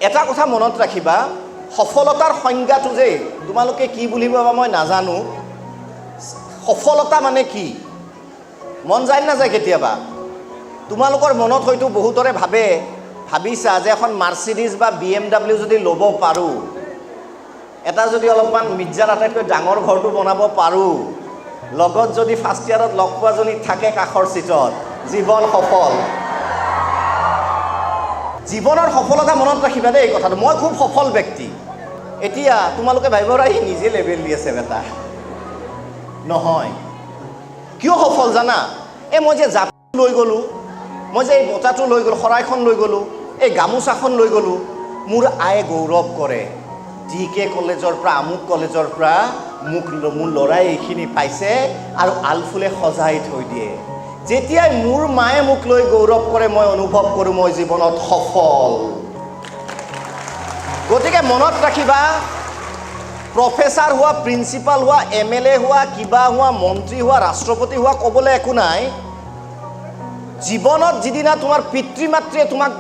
এটা কথা মনত ৰাখিবা, সফলতাৰ সংজ্ঞাটো যে তোমালোকে কি বুলি ভাবা মই নাজানো। সফলতা মানে কি মন যায় নাযায় কেতিয়াবা? তোমালোকৰ মনত হয়তো বহুতৰে ভাবিছা যে এখন মাৰ্চিডিজ বা BMW যদি ল'ব পাৰোঁ, এটা যদি অলপমান মিৰ্জাৰ আটাইতকৈ ডাঙৰ ঘৰটো বনাব পাৰোঁ, লগত যদি ফাৰ্ষ্ট ইয়াৰত লগ পোৱাজনী থাকে কাষৰ চিটত, জীৱন সফল। জীৱনৰ সফলতা মনত ৰাখিবা দেই এই কথাটো। মই খুব সফল ব্যক্তি। এতিয়া তোমালোকে ভাবিবা ই নিজে লেবেল দি আছে বেটা। নহয়, কিয় সফল জানা? মই যে জাপ লৈ গ'লোঁ, মই যে এই বঁটাটো লৈ গ'লোঁ, শৰাইখন লৈ গ'লোঁ, এই গামোচাখন লৈ গ'লোঁ, মোৰ আয়ে গৌৰৱ কৰে। DK কলেজৰ পৰা, আমুক কলেজৰ পৰা মোৰ ল'ৰাই এইখিনি পাইছে আৰু আলফুলে সজাই থৈ দিয়ে। যেতিয়াই মোৰ মায়ে মোক লৈ গৌৰৱ কৰে, মই অনুভৱ কৰোঁ মই জীৱনত সফল। গতিকে মনত ৰাখিবা, প্ৰফেচাৰ হোৱা, প্ৰিন্সিপাল হোৱা, MLA হোৱা, কিবা হোৱা, মন্ত্ৰী হোৱা, ৰাষ্ট্ৰপতি হোৱা ক'বলৈ একো নাই। জীৱনত যিদিনা তোমাৰ পিতৃ মাতৃয়ে তোমাক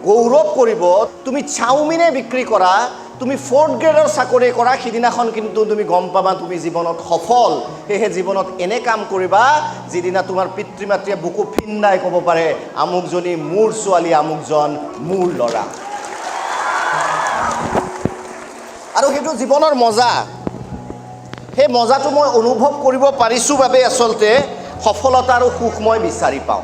গৌৰৱ কৰিব, তুমি চাওমিনে বিক্ৰী কৰা, তুমি 4th গ্ৰেডৰ চাকৰি কৰা, সিদিনাখন কিন্তু তুমি গম পাবা তুমি জীৱনত সফল। সেয়েহে জীৱনত এনে কাম কৰিবা যিদিনা তোমাৰ পিতৃ মাতৃয়ে বুকু ফিন্দাই ক'ব পাৰে আমুকজনী মোৰ ছোৱালী, আমুকজন মোৰ ল'ৰা। আৰু সেইটো জীৱনৰ মজা। সেই মজাটো মই অনুভৱ কৰিব পাৰিছোঁ বাবে আচলতে সফলতা আৰু সুখ মই বিচাৰি পাওঁ।